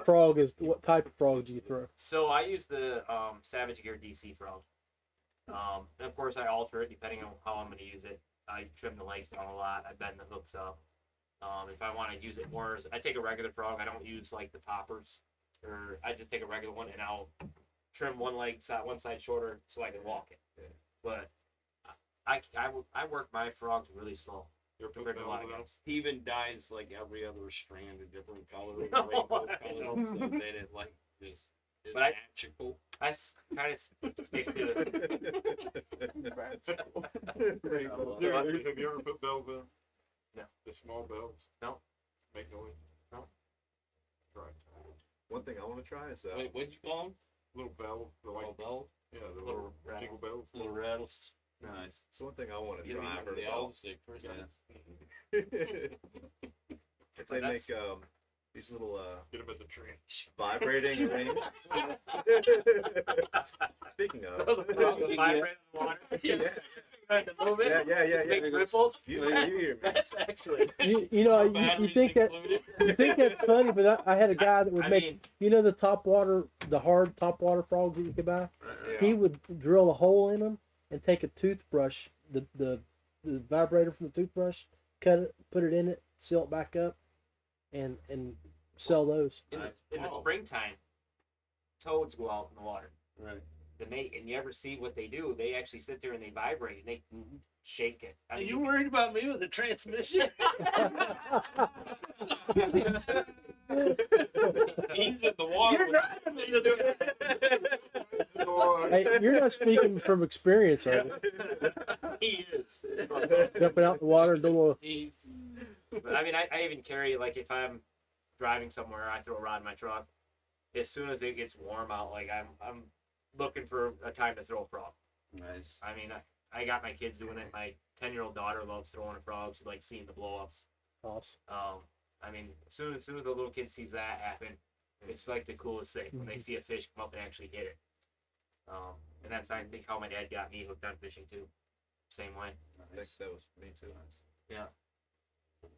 what type of frog do you throw? So I use the Savage Gear DC frog. And of course, I alter it depending on how I'm going to use it. I trim the legs down a lot. I bend the hooks up. If I want to use it more, I take a regular frog. I don't use like the poppers, or I just take a regular one and I'll trim one side shorter so I can walk it. But I work my frogs really slow compared to a lot of guys. he even dyes like every other strand a different color. No, rainbow I color, know. so that it like this is But I- magical. I kind of stick to it. Have you ever put bells in? No. The small bells? No. Make noise? No. Try. One thing I want to try is Wait, what'd you call them? Little bells. They're like, Oh, bells? yeah, the Little little jingle bells. Little rattles. Nice. so one thing I want to You try. I remember heard the about. elves at Christmas? It's they make these little Get them at the tree. vibrating rings. Speaking of, Vibrate in the water. yes. Trying to move it. Yeah. Make ripples. You hear me? That's actually. You think that's funny, but I had a guy that would I make mean, the hard top water frogs that you could buy. He would drill a hole in them and take a toothbrush, the vibrator from the toothbrush, cut it, put it in it, seal it back up, and sell those. in the springtime, toads go out in the water. Right. And you ever see what they do? They actually sit there and they vibrate and they shake it. I Are mean, you worried about me with the transmission? He's in the water. You're driving me this Hey, you're not speaking from experience, are you? He is. Jumping out in the water and doing He's But I mean, I even carry, like, if I'm driving somewhere, I throw a rod in my truck. As soon as it gets warm out, like, I'm looking for a time to throw a frog. Nice. I mean, I got my kids doing it. My 10-year-old daughter loves throwing a frog. She likes seeing the blow-ups. awesome. I mean, as soon as the little kid sees that happen, it's like the coolest thing when they see a fish come up and actually hit it. And that's, I think, how my dad got me hooked on fishing too. Same way. I think that was me too. Yeah.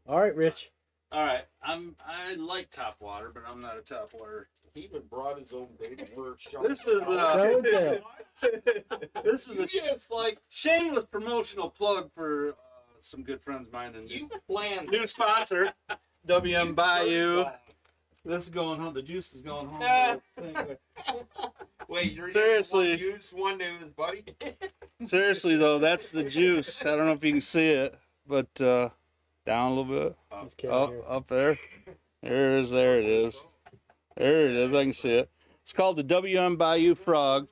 All right, Rich. All right. I like top water, but I'm not a top water. he even brought his own bait for This is Show and tell. this is a It's like shameless promotional plug for some good friends of mine and you planned. new sponsor, WM Bayou. This is going home. The juice is going home. Wait, you're Seriously. use one news, buddy. Seriously though, that's the juice. I don't know if you can see it, but down a little bit. Just kidding here. Up there. There it is. There it is. There it is. I can see it. It's called the WM Bayou Frog.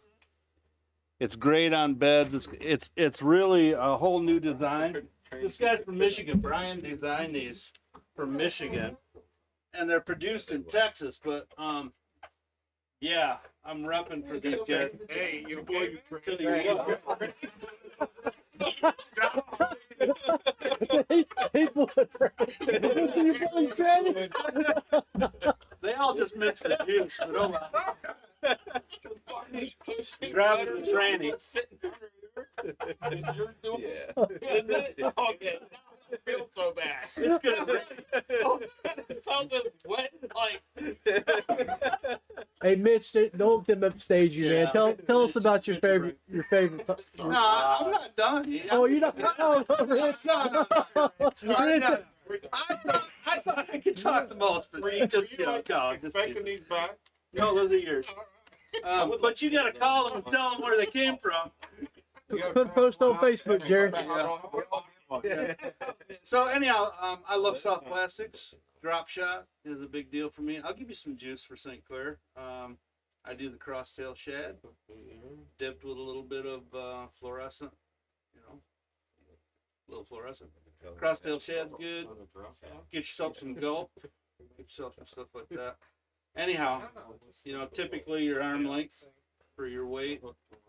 It's great on beds. It's really a whole new design. This guy's from Michigan. Brian designed these from Michigan, and they're produced in Texas. But yeah, I'm repping for these guys. Hey, you Tell you what. They all just mix the juice, but oh my. Driving the tranny. You're doing Yeah. Isn't it? Okay. I feel so bad. It's good. It felt this wet, like Hey, Mitch, don't them upstage you, man. Yeah. Tell us about your favorite. No, I'm not done. Oh, you're not. Oh, Rich. No. I thought I could talk the most, but you just you like just faking these back? no, those are yours. But you gotta call them and tell them where they came from. Put a post on Facebook, Jerry. So anyhow, I love soft plastics. Drop shot is a big deal for me. I'll give you some juice for St. Clair. I do the crosstail shad, dipped with a little bit of fluorescent, a little fluorescent. Crosstail shad's good. Get yourself some gulp. Get yourself some stuff like that. Anyhow, typically your arm length for your weight,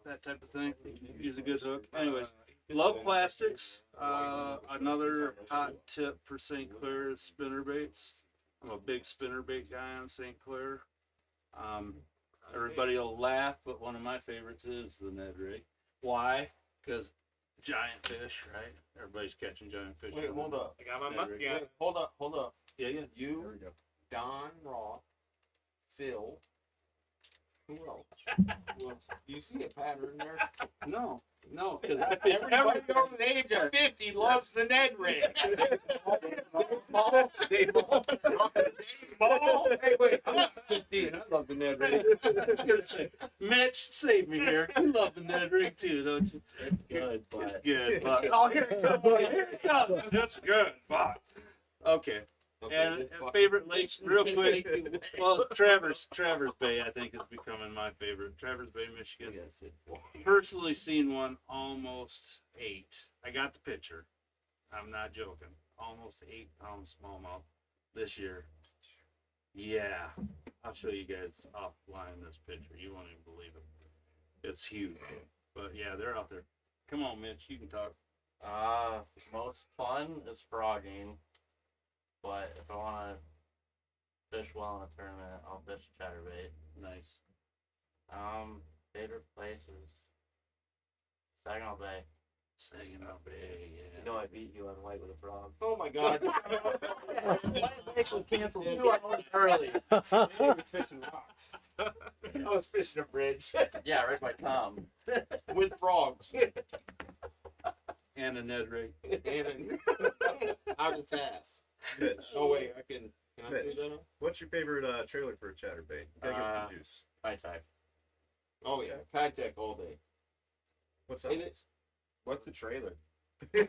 that type of thing. Use a good hook. Anyways, love plastics. Another hot tip for St. Clair is spinner baits. I'm a big spinner bait guy on St. Clair. Everybody will laugh, but one of my favorites is the Ned rig. Why? Because giant fish, right? Everybody's catching giant fish. Wait, hold up. I got my Ned muskie rig. on. Wait, hold up. Yeah. You, There we go. Don Roth, Phil. Who else? Well, Do you see a pattern there? no. Because I fish Everybody over the age of 50 loves the Ned rig. Hey, wait, I'm not 15. I love the Ned rig. I was gonna say, Mitch, save me here. You love the Ned rig too, don't you? It's good, but It's good, but Oh, here it comes. here it comes. That's good, but okay. And favorite lake, real quick. Well, Travers Bay, I think, is becoming my favorite. Travers Bay, Michigan. Personally seen one almost 8. I got the picture. I'm not joking. Almost 8-pound smallmouth this year. Yeah, I'll show you guys offline this picture. You won't even believe it. It's huge. But yeah, they're out there. Come on, Mitch. You can talk. most fun is frogging. But if I want to fish well in a tournament, I'll fish chatterbait. Nice. Favorite places. Saginaw Bay. Saginaw Bay. Yeah. You know I beat you on white with a frog. Oh my God. Lake was canceled Yeah. 2 hours early. I was fishing rocks. I was fishing a bridge. Yeah, right by Tom. With frogs. And a Ned rig. And out its ass. Mitch, Oh wait, I can I Mitch. do that now? what's your favorite trailer for a chatterbait? You gotta give us some juice. High tide. Oh yeah, Kitech all day. What's Hey, that? What's a trailer? The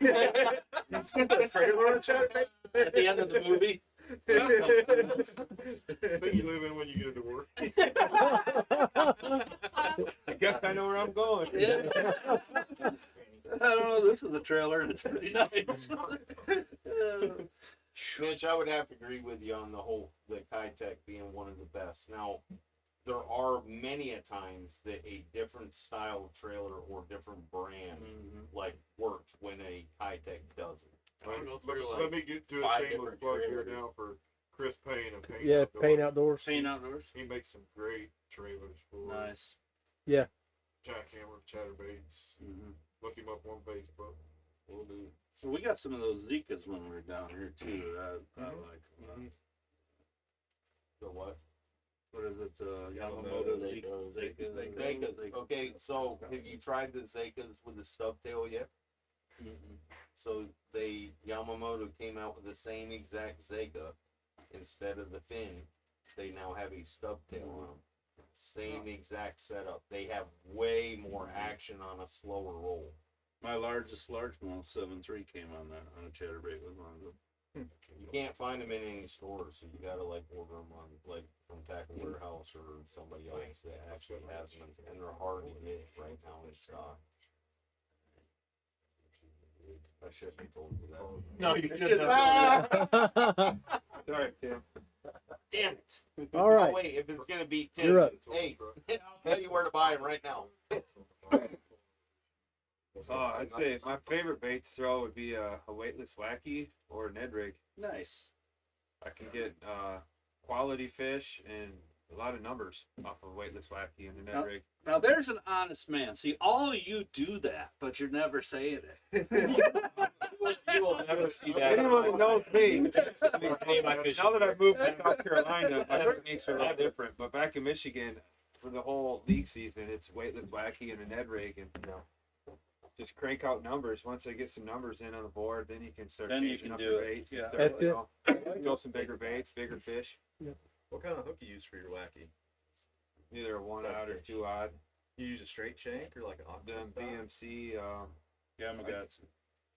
trailer on a chatterbait? At the end of the movie. Think you live in when you get into work. I guess I know where I'm going. Yeah. I don't know. This is the trailer, and it's pretty nice. Mitch, I would have to agree with you on the Kitech being one of the best. Now, there are many a times that a different style of trailer or different brand like works when a Kitech doesn't. Let me get to a 5 shameless different plug here trailers. now for Chris Payne of Payne Yeah, Outdoors. Paint Outdoors. Paint outdoors. He makes some great trailers for Nice. jackhammer, chatterbaits. Mm-hmm. Look him up on Facebook. We'll do. So we got some of those Zekas when we were down here too. That I like. The what? What is it? Yamamoto Yamamoto Zeka. Zekas. Okay, so have you tried the Zekas with the stub tail yet? So Yamamoto came out with the same exact Zeka. Instead of the fin, they now have a stub tail on them. Same exact setup. They have way more action on a slower roll. My largest largemouth 7.3 came on a chatterbait with one of them. You can't find them in any stores, so you gotta like order them on like from Tackle Warehouse or somebody else that actually has them, and they're hard to get right now in stock. I should be told you that. No, you shouldn't have. Sorry, Tim. Damn it! All right. Oh, wait, if it's gonna be 10, You're up. hey, I'll tell you where to buy them right now. Oh, I'd say my favorite bait to throw would be a weightless wacky or a Ned rig. Nice. I can get quality fish and a lot of numbers off of weightless wacky and a Ned rig. Now there's an honest man. See, all of you do that, but you're never saying it. You will never see that. Anyone that knows me, Any of my fishing now that I've gear. moved to South Carolina, my techniques are a lot different. But back in Michigan, for the whole league season, it's weightless wacky and a Ned rig, and just crank out numbers. Once I get some numbers in on the board, then you can start Then you changing can up do your it. baits. Yeah. And That's start, throw some bigger baits, bigger fish. What kind of hook you use for your wacky? Either a 1-odd or 2-odd. You use a straight shank or like an octave Then style? BMC. Yamagats.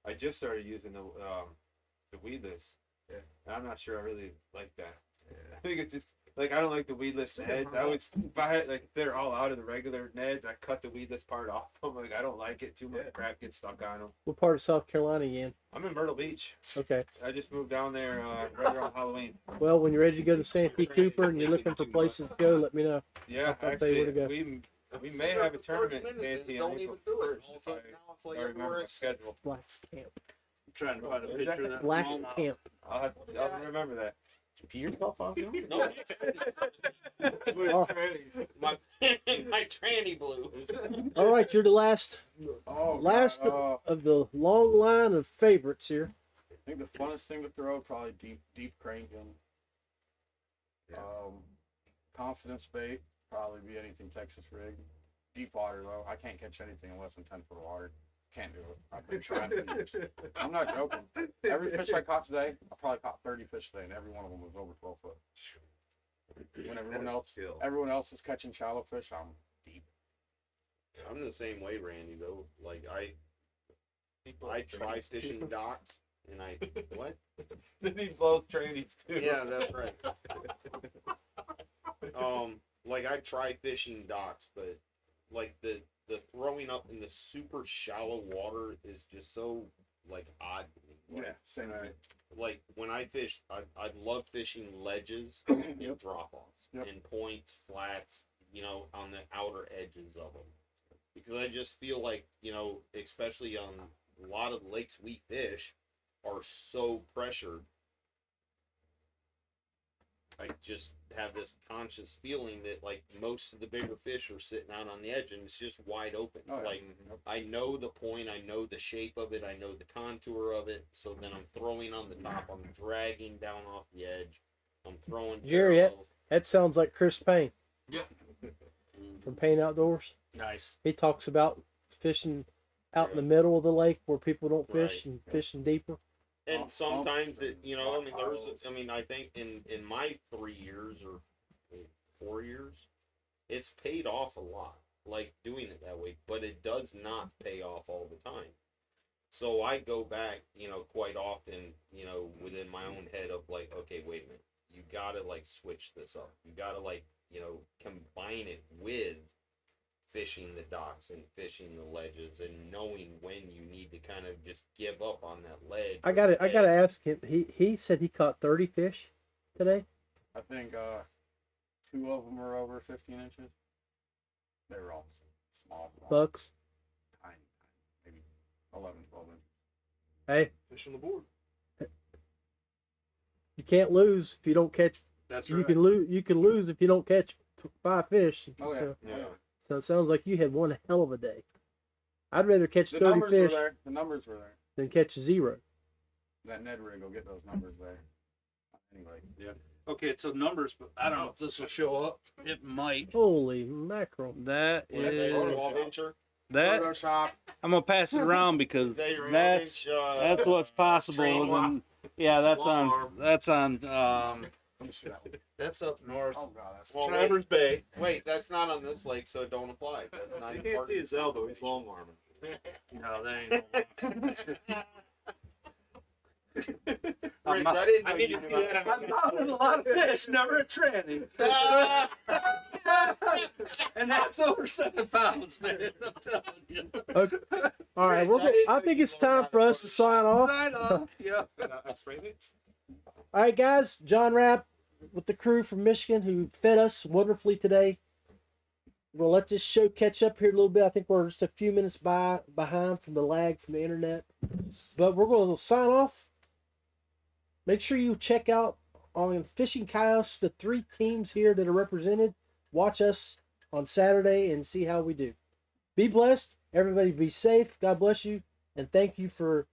I just started using the weedless. Yeah. And I'm not sure I really like that. Yeah. I think it's just Like I don't like the weedless Neds. I would if I had like if they're all out of the regular Neds, I cut the weedless part off. I'm like I don't like it. Too much crap gets stuck on them. What part of South Carolina you in? I'm in Myrtle Beach. Okay. I just moved down there right around Halloween. Well, when you're ready to go to Santee Cooper and you're looking for places to go, let me know. Yeah, I'll tell you where to go. we may have a tournament in Santee on Don't April even do it. 1st if Now it's like I remember everywhere my else. schedule. Black's Camp. I'm trying to find a picture of that. Black smallmouth. Camp. I'll remember that. Pee yourself off? No, Oh. my my tranny blue. All right, you're the last God, of the long line of favorites here. I think the funnest thing to throw probably deep cranking. Yeah. Confidence bait probably be anything Texas rig. Deep water though, I can't catch anything in less than 10 foot of water. Can't do it. I've been trying for years. I'm not joking. Every fish I caught today, I probably caught 30 fish today, and every one of them was over 12 foot. When everyone else is catching shallow fish, I'm deep. I'm the same way, Randy. Though, like I try fishing docks, and I what? He blows trannies too. Yeah, that's right. Like I try fishing docks, but like the throwing up in the super shallow water is just so like odd to me. Like, Same way. like when I fish, I love fishing ledges and drop-offs Yep. and points, flats, on the outer edges of them. Because I just feel like, especially on a lot of the lakes we fish are so pressured. I just have this conscious feeling that like most of the bigger fish are sitting out on the edge and it's just wide open. Oh, yeah. Like I know the point, I know the shape of it, I know the contour of it. So then I'm throwing on the top, I'm dragging down off the edge, I'm throwing. Jerry, parallels. that sounds like Chris Payne Yeah. from Payne Outdoors. Nice. He talks about fishing out in the middle of the lake where people don't fish and fishing deeper. And sometimes it, I think in my 3 years or 4 years, it's paid off a lot, like doing it that way, but it does not pay off all the time. So I go back, quite often, within my own head of like, okay, wait a minute, you gotta like switch this up. You gotta like, combine it with fishing the docks and fishing the ledges and knowing when you need to kind of just give up on that ledge. I gotta ask him. He said he caught 30 fish today. I think 2 of them were over 15 inches. They were all small. Bucks. Tiny, maybe 11, 12 inches. Hey, Fish on the board. you can't lose if you don't catch. That's You right. can lose. You can lose if you don't catch 5 fish. Oh, yeah. So, Yeah. so it sounds like you had one hell of a day. I'd rather catch The 30 numbers fish were there. The numbers were there. than catch 0. That Ned rig will get those numbers there. Anyway. Yeah. Okay, so numbers, but I don't know if this will show up. It might. Holy mackerel! That is 12 incher. that. Photoshop. I'm gonna pass it around because Is that your that's 12 inch, that's what's possible. train When- yeah, that's long on arm. that's on Let me see that one. that's up north. Oh, God. That's Well, Travers Bay. wait, that's not on this lake, so it don't apply. That's not You even can't part see of his elbow. He's long arming. No, that ain't. Rich, I didn't know I need you to knew see that. I'm out with a lot of fish, never a tranny. And that's over 7 pounds, man. I'm telling you. Okay. All right, Rich, I think it's time for us to sign off. Right off. Yeah. All right, guys. John Rapp with the crew from Michigan who fed us wonderfully today. We'll let this show catch up here a little bit. I think we're just a few minutes behind from the lag from the internet. But we're going to sign off. Make sure you check out on Fishing Chaos the 3 teams here that are represented. Watch us on Saturday and see how we do. Be blessed. Everybody be safe. God bless you. And thank you for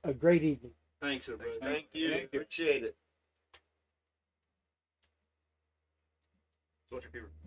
a great evening. Thanks, everybody. Thank you. Appreciate it. So what's your favorite?